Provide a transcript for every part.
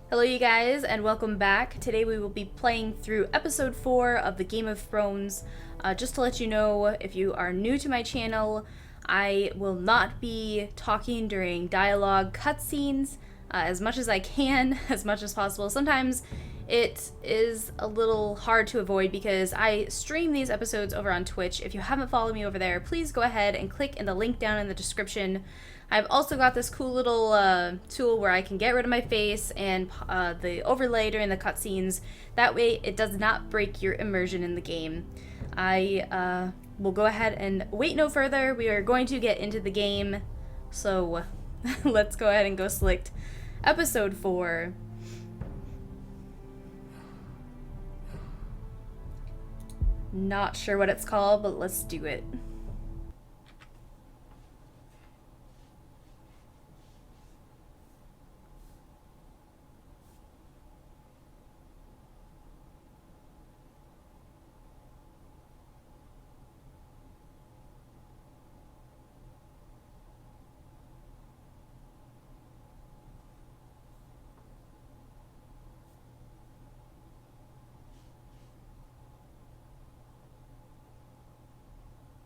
Hello you guys and welcome back. Today we will be playing through episode 4 of the Game of Thrones. Just to let you know, if you are new to my channel, I will not be talking during dialogue cutscenes as much as I can, as much as possible. Sometimes it is a little hard to avoid because I stream these episodes over on Twitch. If you haven't followed me over there, please go ahead and click in the link down in the description. I've also got this cool little tool where I can get rid of my face and the overlay during the cutscenes. That way it does not break your immersion in the game. I will go ahead and wait no further. We are going to get into the game. So let's go ahead and go select episode 4. Not sure what it's called, but let's do it.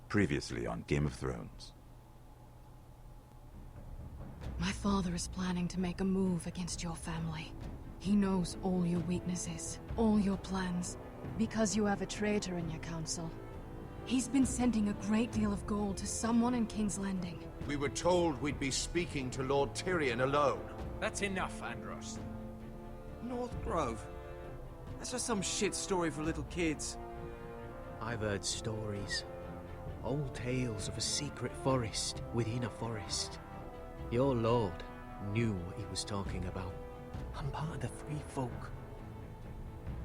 Previously on Game of Thrones. My father is planning to make a move against your family. He knows all your weaknesses, all your plans, because you have a traitor in your council. He's been sending a great deal of gold to someone in King's Landing. We were told we'd be speaking to Lord Tyrion alone. That's enough, Andros. North Grove? That's just some shit story for little kids. I've heard stories. Old tales of a secret forest within a forest. Your lord knew what he was talking about. I'm part of the free folk.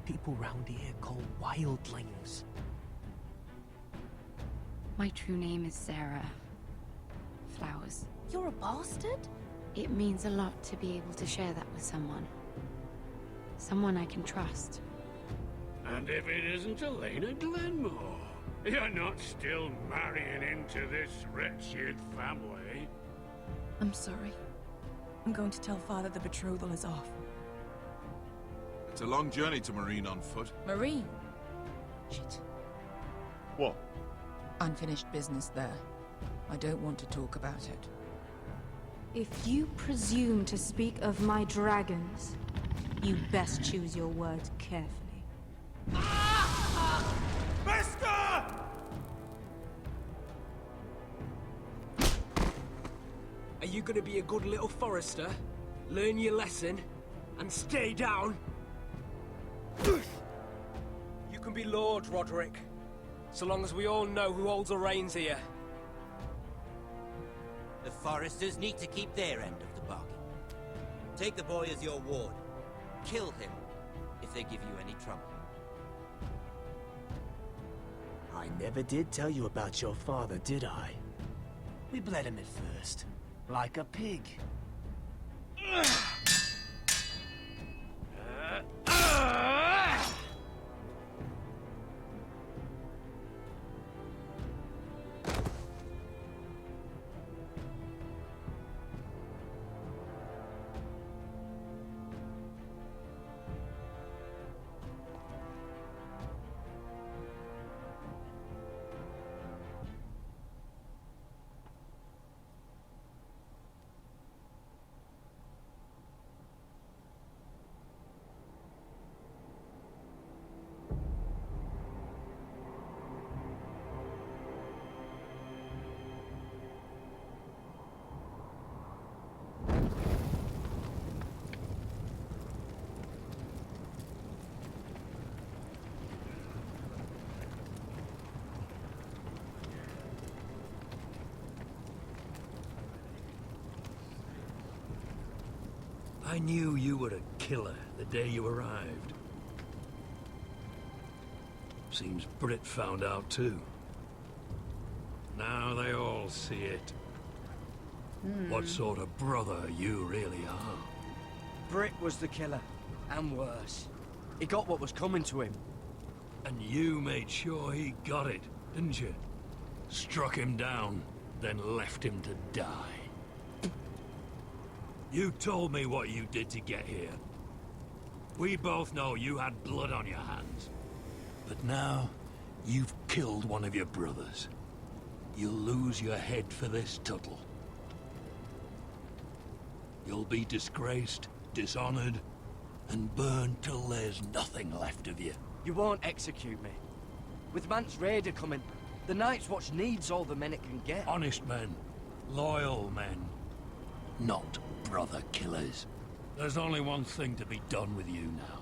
People round here call wildlings. My true name is Sarah Flowers. You're a bastard? It means a lot to be able to share that with someone. Someone I can trust. And if it isn't Elena Glenmore, you're not still marrying into this wretched family. I'm sorry. I'm going to tell Father the betrothal is off. It's a long journey to Marine on foot. Marine? Shit. What? Unfinished business there. I don't want to talk about it. If you presume to speak of my dragons, you best choose your words carefully. Are you gonna be a good little Forrester? Learn your lesson and stay down? You can be Lord, Roderick, so long as we all know who holds the reins here. The Forresters need to keep their end of the bargain. Take the boy as your ward. Kill him if they give you any trouble. I never did tell you about your father, did I? We bled him at first, like a pig. I knew you were a killer the day you arrived. Seems Brit found out too. Now they all see it. What sort of brother you really are. Britt was the killer, and worse. He got what was coming to him. And you made sure he got it, didn't you? Struck him down, then left him to die. You told me what you did to get here. We both know you had blood on your hands. But now, you've killed one of your brothers. You'll lose your head for this, Tuttle. You'll be disgraced, dishonored, and burned till there's nothing left of you. You won't execute me. With Mance Raider coming, the Night's Watch needs all the men it can get. Honest men, loyal men, not brother killers. There's only one thing to be done with you now.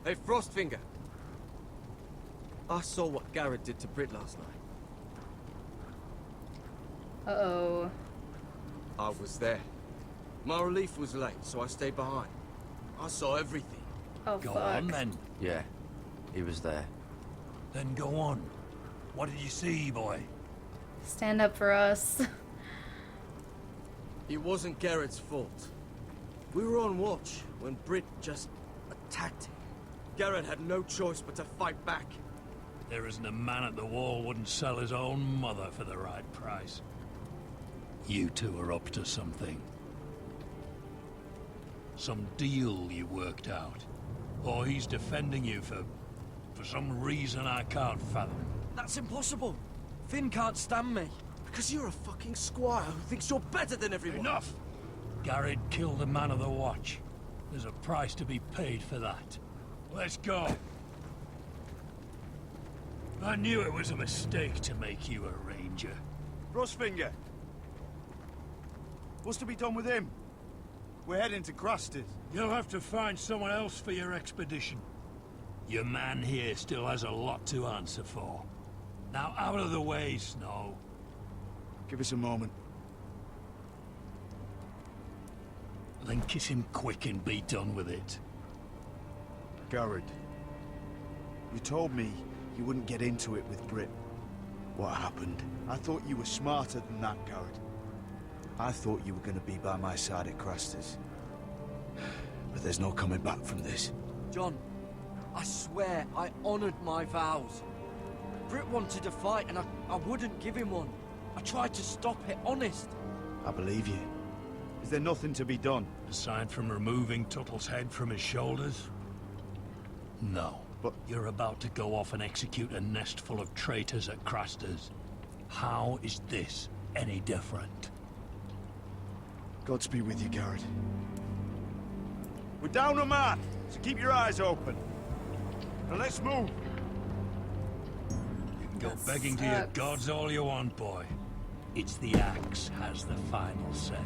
Hey, Frostfinger. I saw what Garrett did to Britt last night. Uh-oh. I was there. My relief was late, so I stayed behind. I saw everything. Oh, Go fuck. on, then. Yeah, he was there. Then go on. What did you see, boy? Stand up for us. It wasn't Garrett's fault. We were on watch when Britt just attacked him. Garrett had no choice but to fight back. There isn't a man at the wall wouldn't sell his own mother for the right price. You two are up to something. Some deal you worked out. Or he's defending you for some reason I can't fathom. That's impossible. Finn can't stand me. Because you're a fucking squire who thinks you're better than everyone. Enough! Garrett killed a man of the watch. There's a price to be paid for that. Let's go. I knew it was a mistake to make you a ranger. Frostfinger. What's to be done with him? We're heading to Crusted. You'll have to find someone else for your expedition. Your man here still has a lot to answer for. Now out of the way, Snow. Give us a moment. Then kiss him quick and be done with it. Garrett. You told me you wouldn't get into it with Britt. What happened? I thought you were smarter than that, Garrett. I thought you were going to be by my side at Craster's. But there's no coming back from this. John, I swear I honored my vows. Britt wanted a fight and I wouldn't give him one. I tried to stop it, honest. I believe you. Is there nothing to be done? Aside from removing Tuttle's head from his shoulders? No. But you're about to go off and execute a nest full of traitors at Craster's. How is this any different? Godspeed with you, Garrett. We're down a man, so keep your eyes open. Now let's move. You can go begging to your gods all you want, boy. It's the axe has the final say.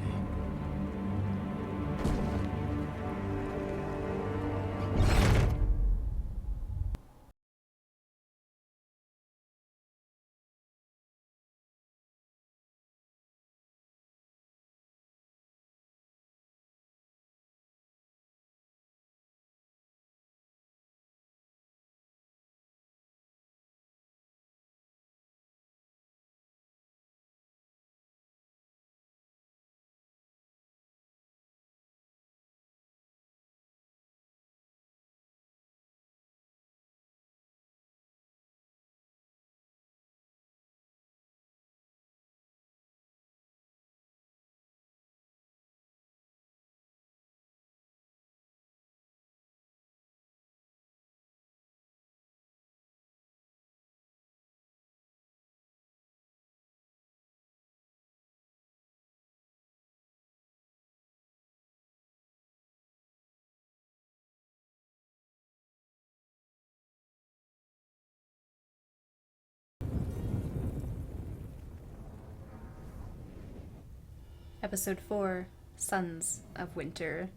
Episode 4, Sons of Winter.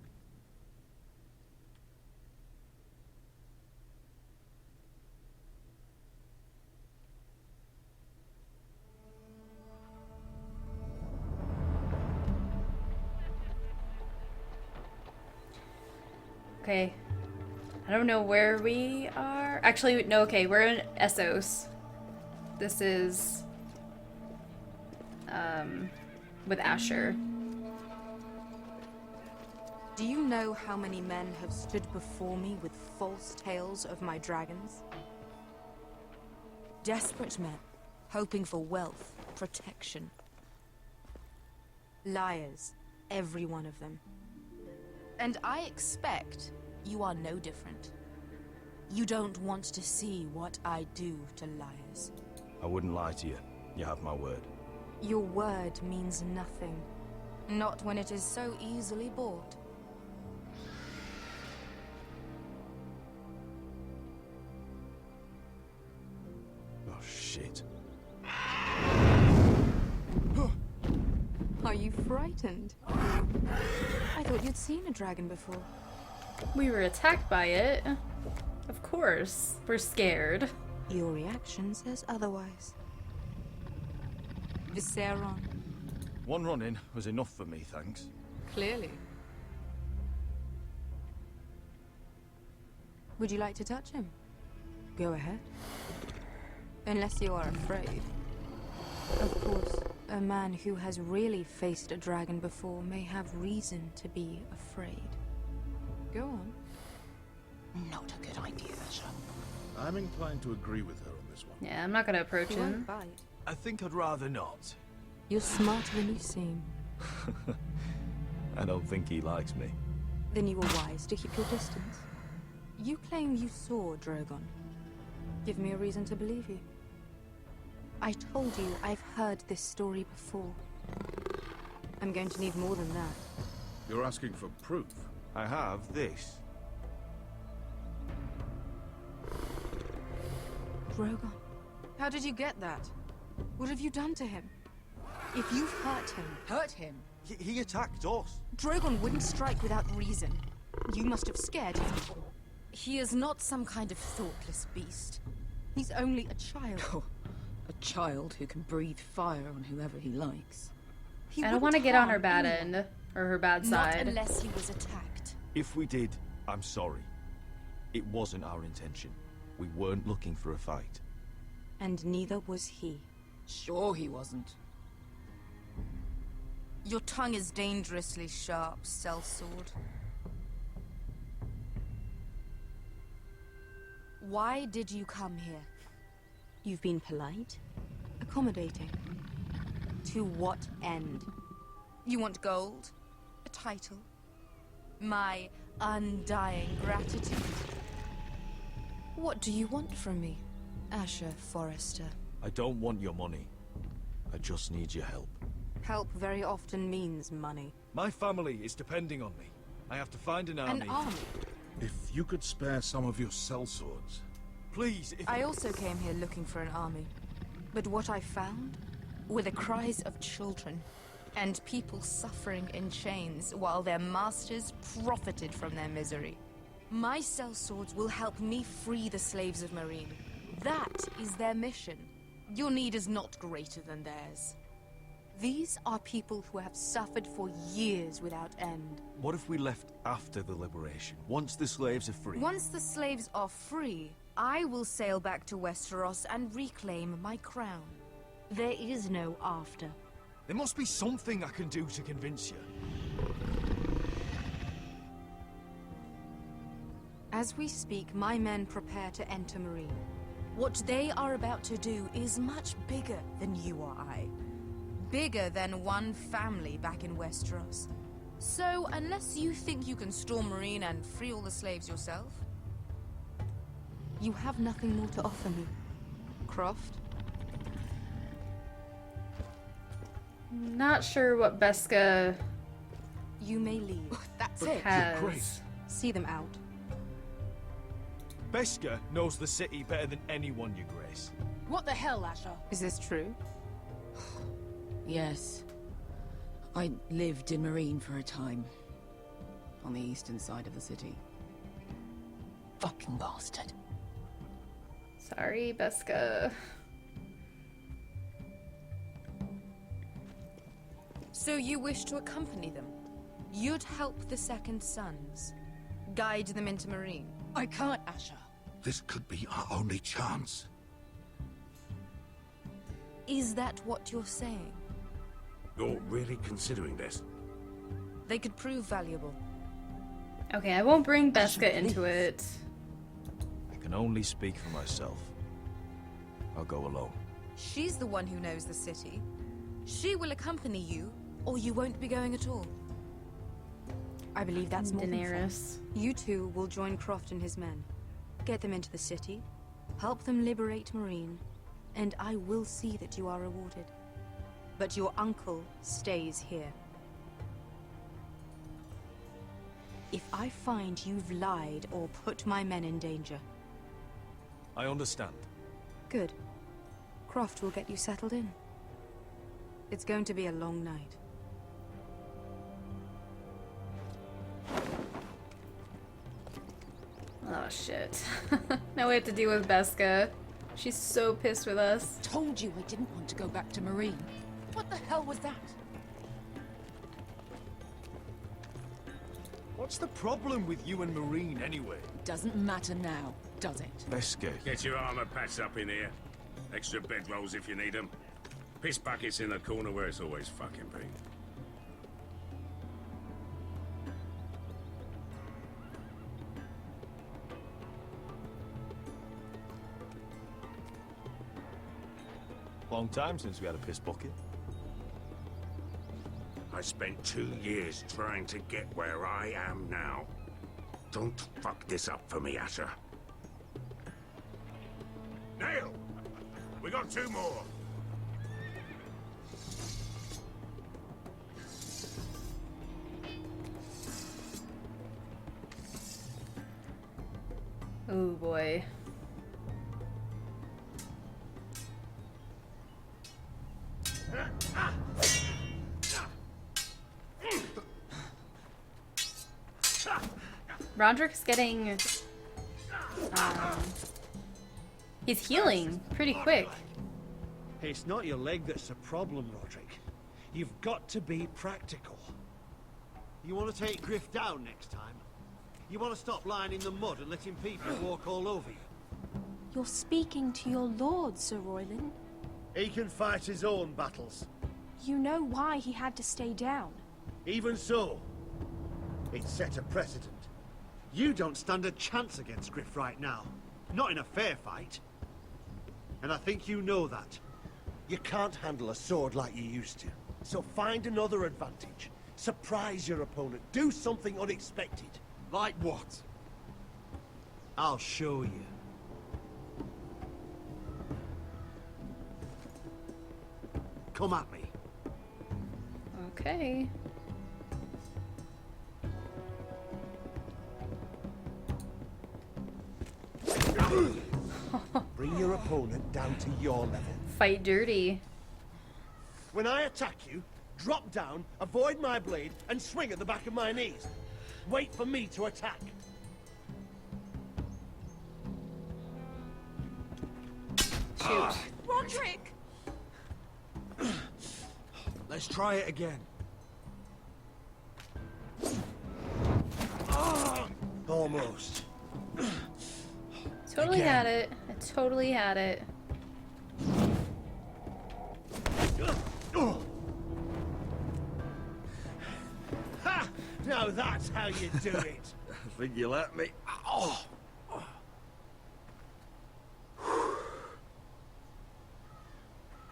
Okay. I don't know where we are. Actually, no, okay, we're in Essos. This is with Asher. Do you know how many men have stood before me with false tales of my dragons? Desperate men, hoping for wealth, protection. Liars, every one of them. And I expect you are no different. You don't want to see what I do to liars. I wouldn't lie to you. You have my word. Your word means nothing. Not when it is so easily bought. Oh, shit. Are you frightened? I thought you'd seen a dragon before. We were attacked by it. Of course. We're scared. Your reaction says otherwise. Visceron. One run-in was enough for me, thanks. Clearly. Would you like to touch him? Go ahead. Unless you are afraid. Of course, a man who has really faced a dragon before may have reason to be afraid. Go on. Not a good idea, Asher. I'm inclined to agree with her on this one. Yeah, I'm not gonna approach He him. won't bite. I think I'd rather not. You're smarter than you seem. I don't think he likes me. Then you were wise to keep your distance. You claim you saw Drogon. Give me a reason to believe you. I told you I've heard this story before. I'm going to need more than that. You're asking for proof? I have this. Drogon. How did you get that? What have you done to him? If you've hurt him... Hurt him? He attacked us. Drogon wouldn't strike without reason. You must have scared him. He is not some kind of thoughtless beast. He's only a child. Oh, a child who can breathe fire on whoever he likes. I don't want to get on her bad end, or her bad side. Not unless he was attacked. If we did, I'm sorry. It wasn't our intention. We weren't looking for a fight. And neither was he. Sure he wasn't. Your tongue is dangerously sharp, sellsword. Why did you come here? You've been polite, accommodating. To what end? You want gold? A title? My undying gratitude? What do you want from me, Asher Forrester? I don't want your money. I just need your help. Help very often means money. My family is depending on me. I have to find an army. An army? If you could spare some of your sellswords. Please, if... I also came here looking for an army. But what I found were the cries of children and people suffering in chains while their masters profited from their misery. My sellswords will help me free the slaves of Marine. That is their mission. Your need is not greater than theirs. These are people who have suffered for years without end. What if we left after the liberation, once the slaves are free? Once the slaves are free, I will sail back to Westeros and reclaim my crown. There is no after. There must be something I can do to convince you. As we speak, my men prepare to enter Marine. What they are about to do is much bigger than you or I. Bigger than one family back in Westeros. So, unless you think you can storm Marine and free all the slaves yourself, you have nothing more to offer me, Croft. Not sure what Beska You may leave. That's it. has. See them out. Beska knows the city better than anyone, Your Grace. What the hell, Asher? Is this true? Yes. I lived in Marine for a time. On the eastern side of the city. Fucking bastard. Sorry, Beska. So you wish to accompany them? You'd help the Second Sons? Guide them into Marine? I can't, Asher. This could be our only chance. Is that what you're saying? You're really considering this? They could prove valuable. Okay, I won't bring Beska into it. I can only speak for myself. I'll go alone. She's the one who knows the city. She will accompany you, or you won't be going at all. I believe that's more than fair. Daenerys. You two will join Croft and his men. Get them into the city, help them liberate Marine, and I will see that you are rewarded. But your uncle stays here. If I find you've lied or put my men in danger... I understand. Good. Croft will get you settled in. It's going to be a long night. Oh shit. Now we have to deal with Beska. She's so pissed with us. Told you I didn't want to go back to Marine. What the hell was that? What's the problem with you and Marine, anyway? Doesn't matter now, does it? Beska. Get your armor patched up in here. Extra bedrolls if you need them. Piss buckets in the corner where it's always fucking been. Long time since we had a piss bucket. I spent 2 years trying to get where I am now. Don't fuck this up for me, Asher. Nail! We got 2 more. Oh boy. Roderick's getting... he's healing pretty quick. It's not your leg that's a problem, Roderick. You've got to be practical. You want to take Griff down next time? You want to stop lying in the mud and letting people walk all over you? You're speaking to your lord, Sir Royland. He can fight his own battles. You know why he had to stay down. Even so, it set a precedent. You don't stand a chance against Griff right now. Not in a fair fight. And I think you know that. You can't handle a sword like you used to. So find another advantage. Surprise your opponent. Do something unexpected. Like what? I'll show you. Come at me. Okay. Bring your opponent down to your level. Fight dirty. When I attack you, drop down, avoid my blade, and swing at the back of my knees. Wait for me to attack. Shoot. Roderick! Let's try it again. Almost. Totally Again. had it. I totally had it. Ha! Now that's how you do it. I think you let me. Oh.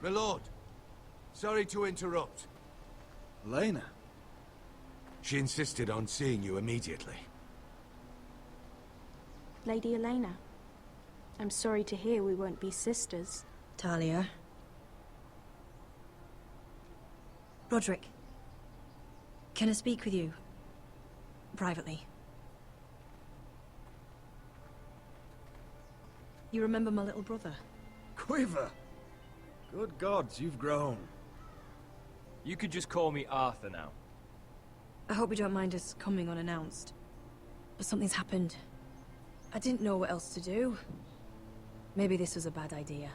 My lord, sorry to interrupt. Lena? She insisted on seeing you immediately. Lady Elena, I'm sorry to hear we won't be sisters. Talia. Roderick. Can I speak with you? Privately. You remember my little brother? Quiver! Good gods, you've grown. You could just call me Arthur now. I hope you don't mind us coming unannounced. But something's happened. I didn't know what else to do. Maybe this was a bad idea.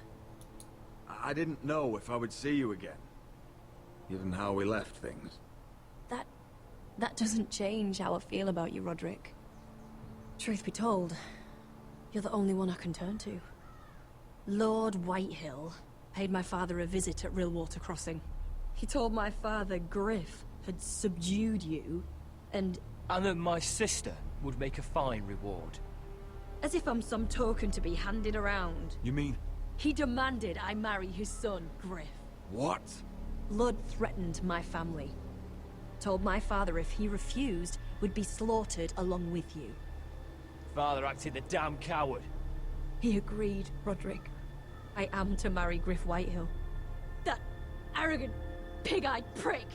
I didn't know if I would see you again, given how we left things. That doesn't change how I feel about you, Roderick. Truth be told, you're the only one I can turn to. Lord Whitehill paid my father a visit at Rillwater Crossing. He told my father Griff had subdued you, and that my sister would make a fine reward. as if I'm some token to be handed around. You mean? He demanded I marry his son, Griff. What? Lud threatened my family. Told my father if he refused, would be slaughtered along with you. Father acted the damn coward. He agreed, Roderick. I am to marry Griff Whitehill. That arrogant, pig-eyed prick!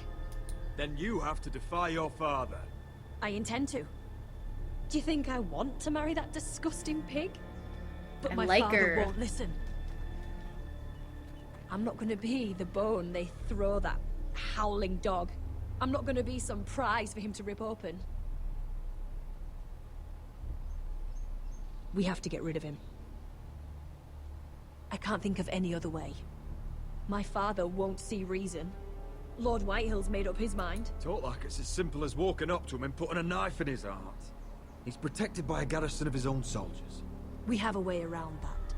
Then you have to defy your father. I intend to. Do you think I want to marry that disgusting pig? But I my like father her. won't listen. I'm not gonna be the bone they throw that howling dog. I'm not gonna be some prize for him to rip open. We have to get rid of him. I can't think of any other way. My father won't see reason. Lord Whitehill's made up his mind. Talk like it's as simple as walking up to him and putting a knife in his heart. He's protected by a garrison of his own soldiers. We have a way around that.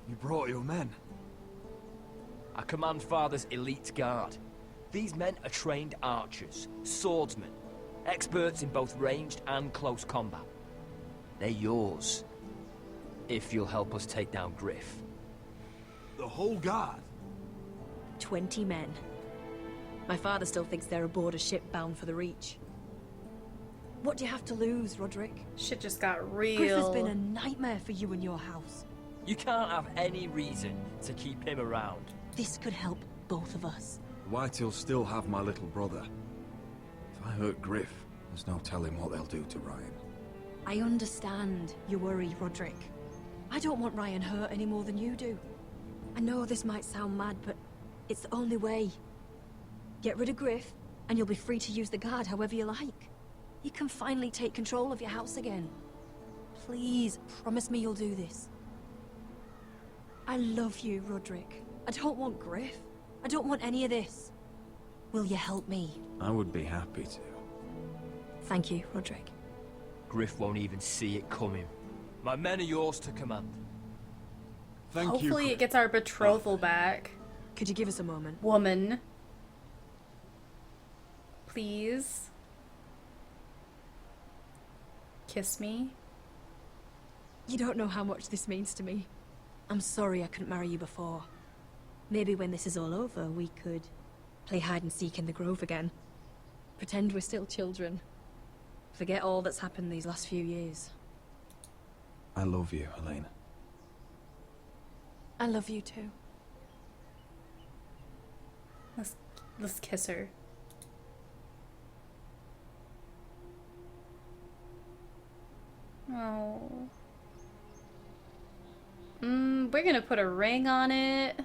You brought your men. I command Father's elite guard. These men are trained archers, swordsmen, experts in both ranged and close combat. They're yours, if you'll help us take down Griff. The whole guard? 20 men. My father still thinks they're aboard a ship bound for the Reach. What do you have to lose, Roderick? Shit just got real. Griff has been a nightmare for you and your house. You can't have any reason to keep him around. This could help both of us. Whitehills still have my little brother. If I hurt Griff, there's no telling what they'll do to Ryan. I understand your worry, Roderick. I don't want Ryan hurt any more than you do. I know this might sound mad, but it's the only way. Get rid of Griff, and you'll be free to use the guard however you like. You can finally take control of your house again. Please, promise me you'll do this. I love you, Roderick. I don't want Griff. I don't want any of this. Will you help me? I would be happy to. Thank you, Roderick. Griff won't even see it coming. My men are yours to command. Hopefully it gets our betrothal back. Could you give us a moment? Woman. Please. Kiss me. You don't know how much this means to me. I'm sorry I couldn't marry you before. Maybe when this is all over, we could play hide and seek in the grove again. Pretend we're still children. Forget all that's happened these last few years. I love you, Helena. I love you too. Let's kiss her. Oh. We're gonna put a ring on it.